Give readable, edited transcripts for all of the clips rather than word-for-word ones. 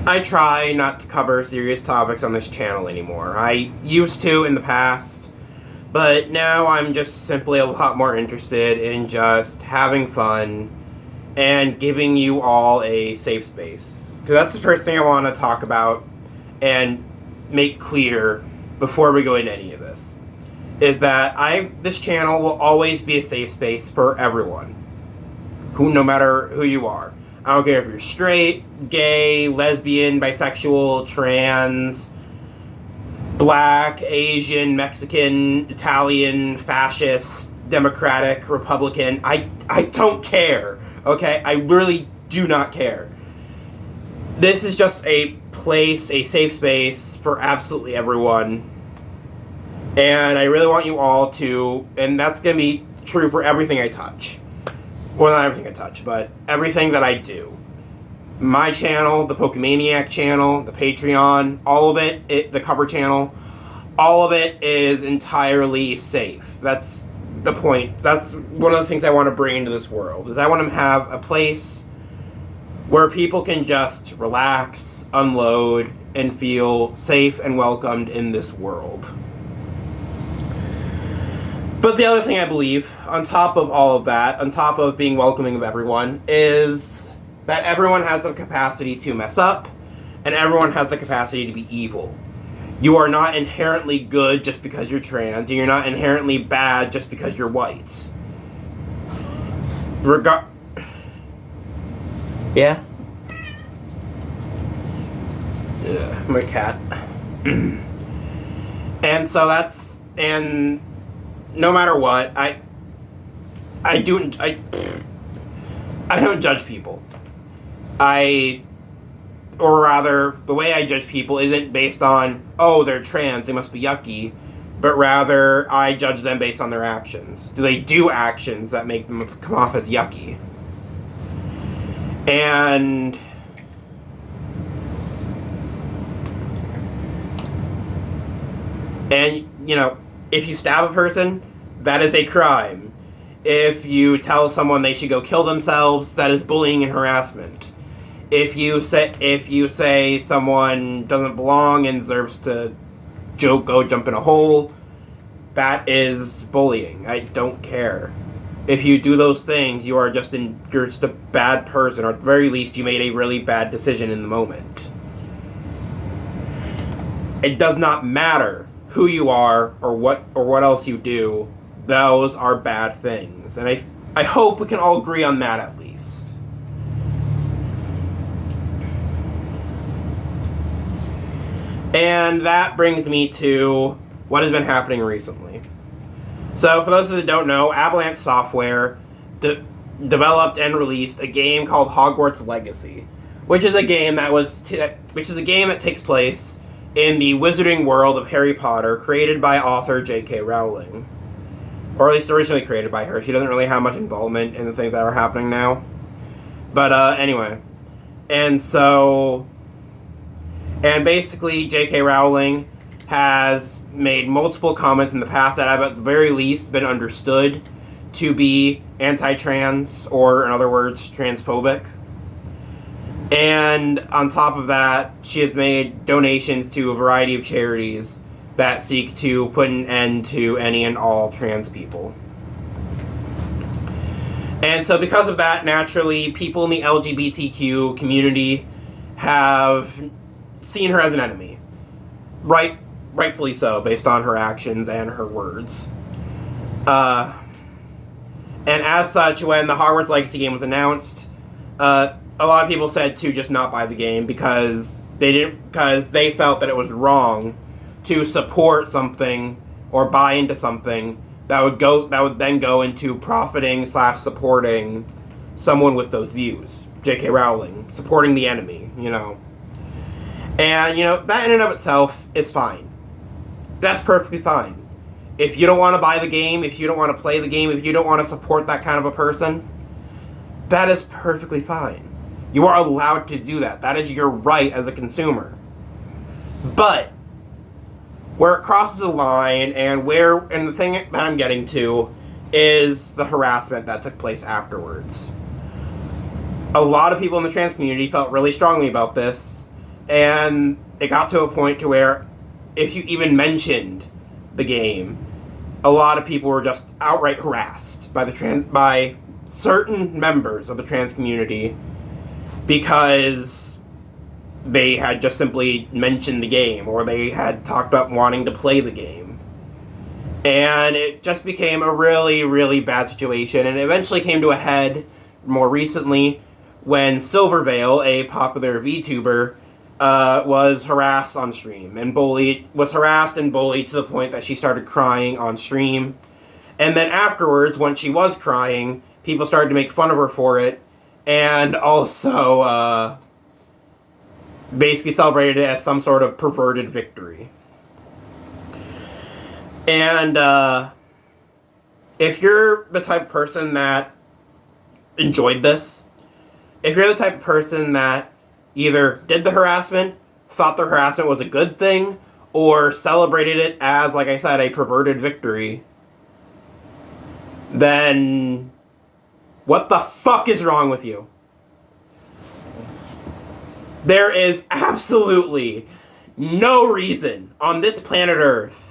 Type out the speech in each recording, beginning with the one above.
I try not to cover serious topics on this channel anymore. I used to in the past, but now I'm just simply a lot more interested in just having fun and giving you all a safe space. Because that's the first thing I want to talk about and make clear before we go into any of this. Is that this channel will always be a safe space for everyone. No matter who you are. I don't care if you're straight, gay, lesbian, bisexual, trans, black, Asian, Mexican, Italian, fascist, Democratic, Republican. I don't care, okay? I really do not care. This is just a place, a safe space for absolutely everyone. And I really want you all to, and that's going to be true for everything I touch. Well, not everything I touch, but everything that I do. My channel, the Pokemaniac channel, the Patreon, all of it, the cover channel, all of it is entirely safe. That's the point. That's one of the things I want to bring into this world, is I want to have a place where people can just relax, unload, and feel safe and welcomed in this world. But the other thing I believe, on top of all of that, on top of being welcoming of everyone, is that everyone has the capacity to mess up, and everyone has the capacity to be evil. You are not inherently good just because you're trans, and you're not inherently bad just because you're white. Yeah? Yeah, my cat. And so that's, and no matter what, I don't judge people. Or rather, the way I judge people isn't based on, oh, they're trans, they must be yucky, but rather, I judge them based on their actions. Do they do actions that make them come off as yucky? And you know, if you stab a person, that is a crime. If you tell someone they should go kill themselves, that is bullying and harassment. If you say someone doesn't belong and deserves to go jump in a hole, that is bullying. I don't care. If you do those things, you're just a bad person, or at the very least, you made a really bad decision in the moment. It does not matter who you are or what else you do. Those are bad things, and I hope we can all agree on that at least. And that brings me to what has been happening recently. So, for those that don't know, Avalanche Software developed and released a game called Hogwarts Legacy, which is a game that takes place in the wizarding world of Harry Potter, created by author J.K. Rowling. Or at least originally created by her. She doesn't really have much involvement in the things that are happening now. But anyway. And basically J.K. Rowling has made multiple comments in the past that have at the very least been understood to be anti-trans, or in other words, transphobic. And on top of that, she has made donations to a variety of charities that seek to put an end to any and all trans people. And so because of that, naturally, people in the LGBTQ community have seen her as an enemy. Rightfully so, based on her actions and her words. And as such, when the Hogwarts Legacy game was announced, a lot of people said to just not buy the game because they felt that it was wrong to support something or buy into something that would then go into profiting / supporting someone with those views. J.K. Rowling, supporting the enemy, you know. And, you know, that in and of itself is fine. That's perfectly fine. If you don't want to buy the game, if you don't want to play the game, if you don't want to support that kind of a person, that is perfectly fine. You are allowed to do that. That is your right as a consumer. But where it crosses a line, and the thing that I'm getting to is the harassment that took place afterwards. A lot of people in the trans community felt really strongly about this, And it got to a point to where if you even mentioned the game, a lot of people were just outright harassed by certain members of the trans community because they had just simply mentioned the game or they had talked about wanting to play the game. And it just became a really, really bad situation, and it eventually came to a head more recently when Silvervale, a popular VTuber, was harassed on stream and was harassed and bullied to the point that she started crying on stream. And then afterwards, when she was crying, people started to make fun of her for it, and also basically celebrated it as some sort of perverted victory. And if you're the type of person that enjoyed this, if you're the type of person that either did the harassment, thought the harassment was a good thing, or celebrated it as, like I said, a perverted victory, then what the fuck is wrong with you? There is absolutely no reason on this planet Earth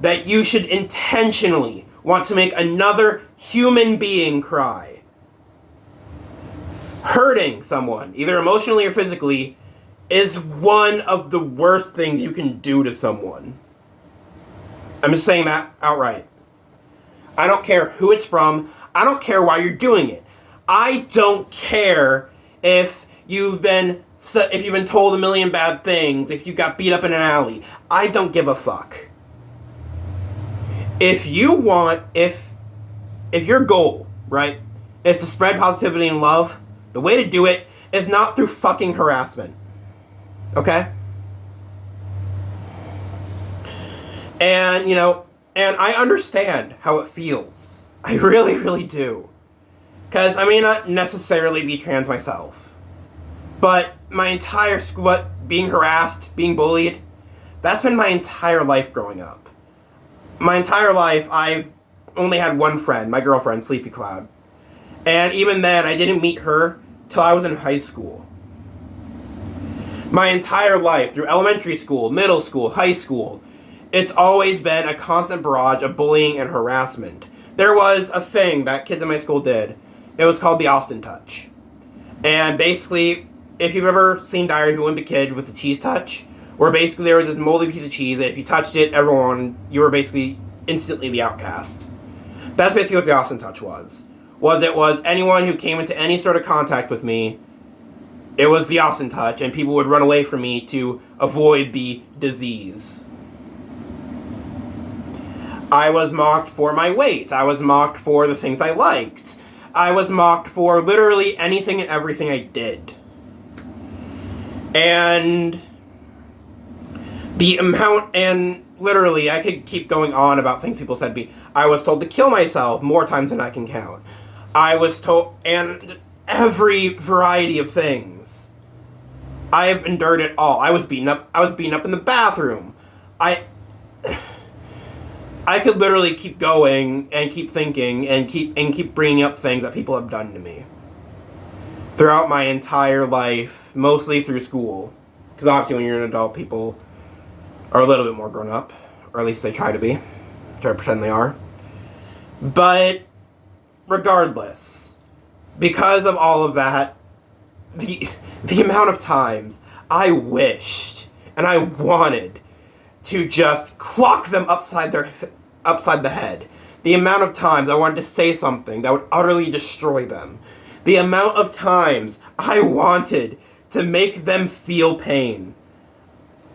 that you should intentionally want to make another human being cry. Hurting someone, either emotionally or physically, is one of the worst things you can do to someone. I'm just saying that outright. I don't care who it's from. I don't care why you're doing it. I don't care if you've been told a million bad things, if you got beat up in an alley. I don't give a fuck. If your goal, right, is to spread positivity and love, the way to do it is not through fucking harassment. Okay? And, and I understand how it feels. I really, really do. Because I may not necessarily be trans myself. But my entire being harassed, being bullied, that's been my entire life growing up. My entire life, I've only had one friend, my girlfriend, Sleepy Cloud. And even then, I didn't meet her till I was in high school. My entire life, through elementary school, middle school, high school, it's always been a constant barrage of bullying and harassment. There was a thing that kids in my school did. It was called the Austin Touch. And basically, if you've ever seen Diary of a Wimpy Kid with the cheese touch, where basically there was this moldy piece of cheese that if you touched it, you were basically instantly the outcast. That's basically what the Austin Touch was. It was anyone who came into any sort of contact with me, it was the Austin Touch, and people would run away from me to avoid the disease. I was mocked for my weight. I was mocked for the things I liked. I was mocked for literally anything and everything I did. And literally, I could keep going on about things people said to me. I was told to kill myself more times than I can count. I was told, and every variety of things. I have endured it all. I was beaten up in the bathroom. I could literally keep going and keep thinking and keep bringing up things that people have done to me throughout my entire life, mostly through school. Because obviously when you're an adult, people are a little bit more grown up, or at least they try to pretend they are. But regardless, because of all of that, the amount of times I wished and I wanted to just clock them upside the head. The amount of times I wanted to say something that would utterly destroy them. The amount of times I wanted to make them feel pain.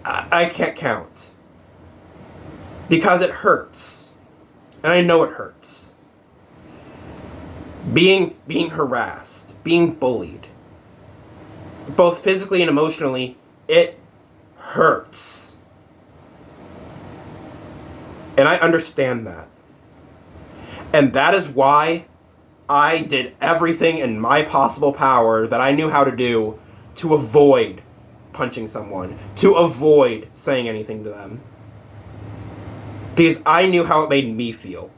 I can't count. Because it hurts. And I know it hurts. Being harassed, being bullied, both physically and emotionally, it hurts. And I understand that. And that is why I did everything in my possible power that I knew how to do to avoid punching someone, to avoid saying anything to them. Because I knew how it made me feel.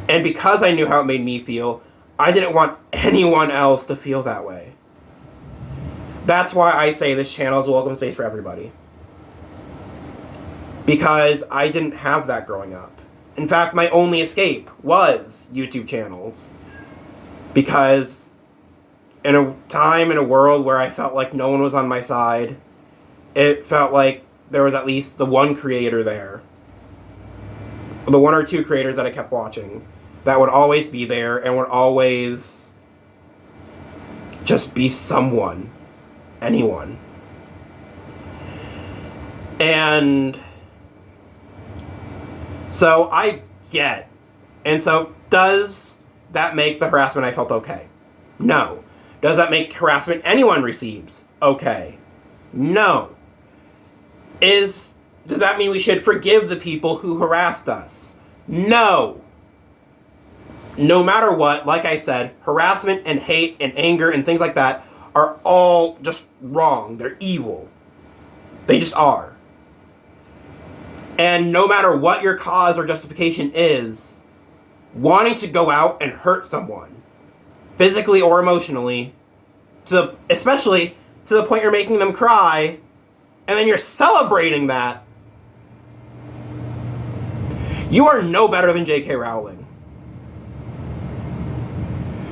And because I knew how it made me feel, I didn't want anyone else to feel that way. That's why I say this channel is a welcome space for everybody. Because I didn't have that growing up. In fact, my only escape was YouTube channels. Because in a time, in a world where I felt like no one was on my side, it felt like there was at least the one creator there. The one or two creators that I kept watching that would always be there and would always just be someone. Anyone. And so I get. And so does that make the harassment I felt okay? No. Does that make harassment anyone receives okay? No. Does that mean we should forgive the people who harassed us? No. No matter what, like I said, harassment and hate and anger and things like that are all just wrong. They're evil. They just are. And no matter what your cause or justification is, wanting to go out and hurt someone, physically or emotionally, especially to the point you're making them cry, and then you're celebrating that, you are no better than J.K. Rowling.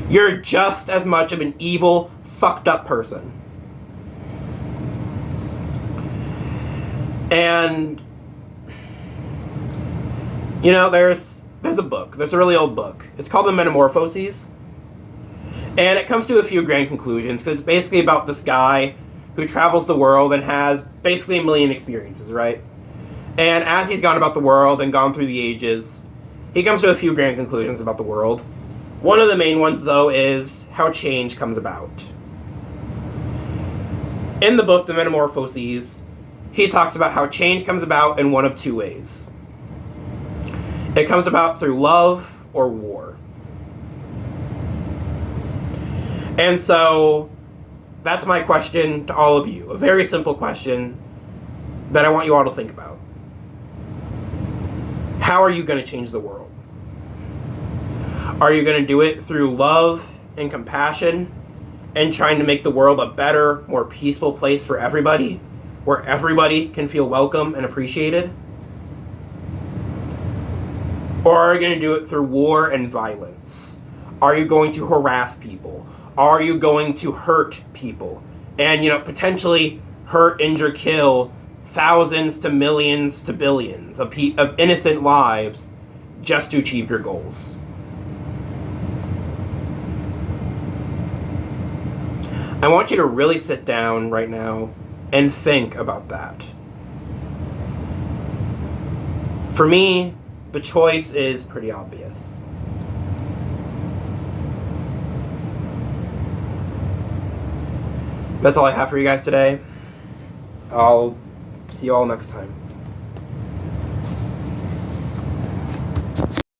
You're just as much of an evil, fucked up person. And, you know, there's a book. There's a really old book. It's called The Metamorphoses. And it comes to a few grand conclusions, because it's basically about this guy who travels the world and has basically a million experiences, right? And as he's gone about the world and gone through the ages, he comes to a few grand conclusions about the world. One of the main ones, though, is how change comes about. In the book, The Metamorphoses, he talks about how change comes about in one of two ways. It comes about through love or war. And so, that's my question to all of you. A very simple question that I want you all to think about. How are you going to change the world? Are you going to do it through love and compassion and trying to make the world a better, more peaceful place for everybody, where everybody can feel welcome and appreciated? Or are you going to do it through war and violence? Are you going to harass people? Are you going to hurt people? And, potentially hurt, injure, kill thousands to millions to billions of innocent lives just to achieve your goals? I want you to really sit down right now and think about that. For me, the choice is pretty obvious. That's all I have for you guys today. I'll see you all next time.